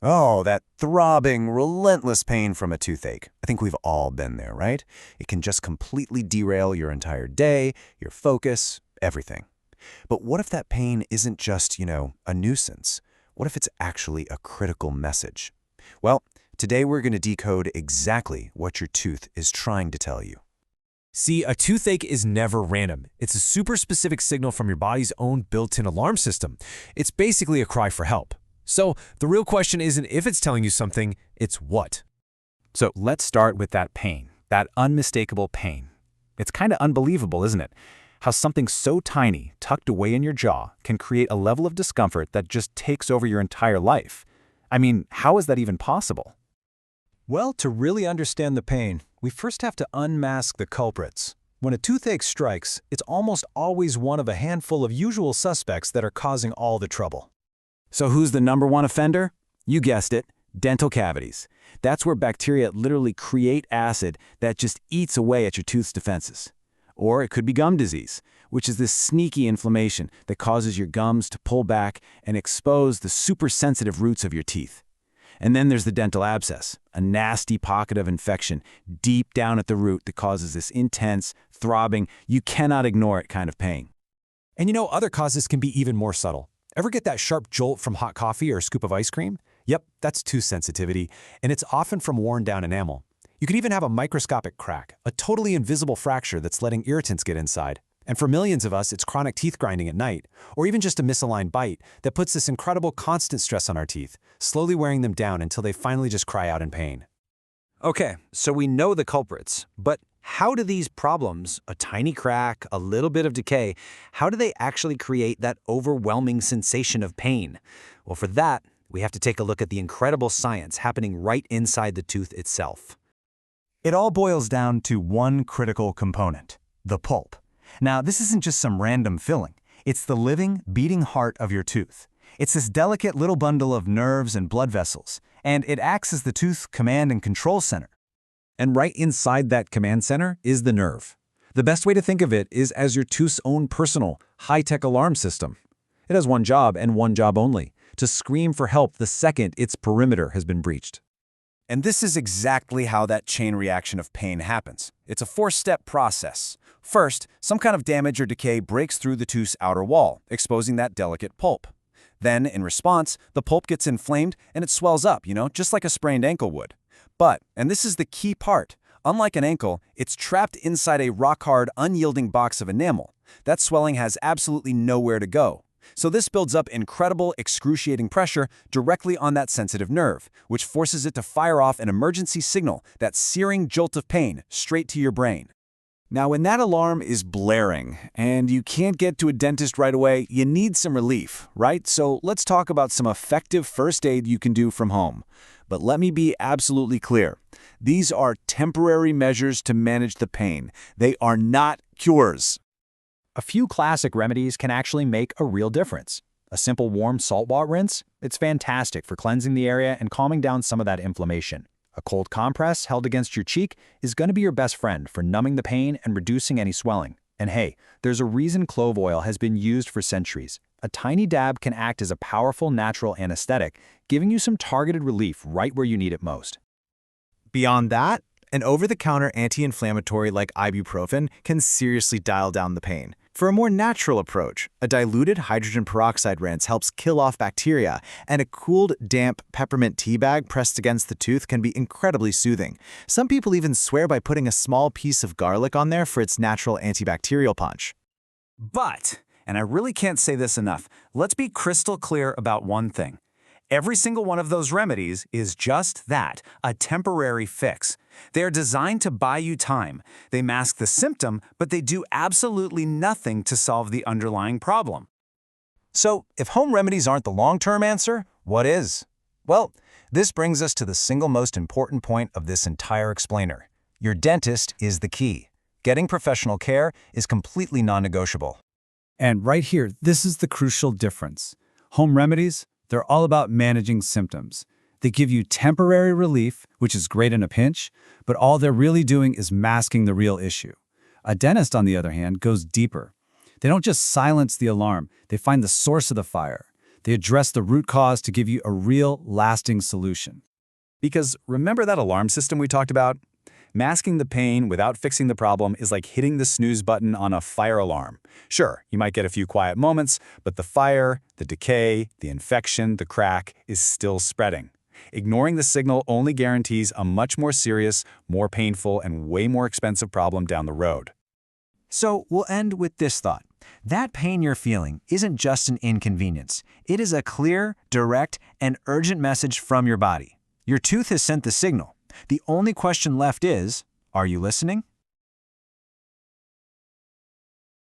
Oh, that throbbing, relentless pain from a toothache. I think we've all been there, right? It can just completely derail your entire day, your focus, everything. But what if that pain isn't just, a nuisance? What if it's actually a critical message? Well, today we're going to decode exactly what your tooth is trying to tell you. See, a toothache is never random. It's a super specific signal from your body's own built-in alarm system. It's basically a cry for help. So the real question isn't if it's telling you something, it's what. So let's start with that pain, that unmistakable pain. It's kind of unbelievable, isn't it? How something so tiny, tucked away in your jaw, can create a level of discomfort that just takes over your entire life. I mean, how is that even possible? Well, to really understand the pain, we first have to unmask the culprits. When a toothache strikes, it's almost always one of a handful of usual suspects that are causing all the trouble. So who's the number one offender? You guessed it, dental cavities. That's where bacteria literally create acid that just eats away at your tooth's defenses. Or it could be gum disease, which is this sneaky inflammation that causes your gums to pull back and expose the super sensitive roots of your teeth. And then there's the dental abscess, a nasty pocket of infection deep down at the root that causes this intense, throbbing, you cannot ignore it kind of pain. And other causes can be even more subtle. Ever get that sharp jolt from hot coffee or a scoop of ice cream? Yep, that's tooth sensitivity, and it's often from worn down enamel. You could even have a microscopic crack, a totally invisible fracture that's letting irritants get inside. And for millions of us, it's chronic teeth grinding at night, or even just a misaligned bite that puts this incredible constant stress on our teeth, slowly wearing them down until they finally just cry out in pain. Okay, so we know the culprits, but how do these problems, a tiny crack, a little bit of decay, how do they actually create that overwhelming sensation of pain? Well, for that, we have to take a look at the incredible science happening right inside the tooth itself. It all boils down to one critical component, the pulp. Now, this isn't just some random filling. It's the living, beating heart of your tooth. It's this delicate little bundle of nerves and blood vessels, and it acts as the tooth's command and control center. And right inside that command center is the nerve. The best way to think of it is as your tooth's own personal, high-tech alarm system. It has one job and one job only, to scream for help the second its perimeter has been breached. And this is exactly how that chain reaction of pain happens. It's a four-step process. First, some kind of damage or decay breaks through the tooth's outer wall, exposing that delicate pulp. Then, in response, the pulp gets inflamed and it swells up, just like a sprained ankle would. But, and this is the key part, unlike an ankle, it's trapped inside a rock-hard, unyielding box of enamel. That swelling has absolutely nowhere to go. So this builds up incredible, excruciating pressure directly on that sensitive nerve, which forces it to fire off an emergency signal, that searing jolt of pain, straight to your brain. Now, when that alarm is blaring and you can't get to a dentist right away, you need some relief, right? So let's talk about some effective first aid you can do from home. But let me be absolutely clear. These are temporary measures to manage the pain. They are not cures. A few classic remedies can actually make a real difference. A simple warm salt water rinse, it's fantastic for cleansing the area and calming down some of that inflammation. A cold compress held against your cheek is going to be your best friend for numbing the pain and reducing any swelling. And hey, there's a reason clove oil has been used for centuries. A tiny dab can act as a powerful natural anesthetic, giving you some targeted relief right where you need it most. Beyond that, an over-the-counter anti-inflammatory like ibuprofen can seriously dial down the pain. For a more natural approach, a diluted hydrogen peroxide rinse helps kill off bacteria, and a cooled, damp peppermint tea bag pressed against the tooth can be incredibly soothing. Some people even swear by putting a small piece of garlic on there for its natural antibacterial punch. But, and I really can't say this enough, let's be crystal clear about one thing. Every single one of those remedies is just that, a temporary fix. They are designed to buy you time. They mask the symptom, but they do absolutely nothing to solve the underlying problem. So, if home remedies aren't the long-term answer, what is? Well, this brings us to the single most important point of this entire explainer. Your dentist is the key. Getting professional care is completely non-negotiable. And right here, this is the crucial difference. Home remedies, they're all about managing symptoms. They give you temporary relief, which is great in a pinch, but all they're really doing is masking the real issue. A dentist, on the other hand, goes deeper. They don't just silence the alarm, they find the source of the fire. They address the root cause to give you a real, lasting solution. Because remember that alarm system we talked about? Masking the pain without fixing the problem is like hitting the snooze button on a fire alarm. Sure, you might get a few quiet moments, but the fire, the decay, the infection, the crack is still spreading. Ignoring the signal only guarantees a much more serious, more painful, and way more expensive problem down the road. So we'll end with this thought. That pain you're feeling isn't just an inconvenience. It is a clear, direct, and urgent message from your body. Your tooth has sent the signal. The only question left is, are you listening?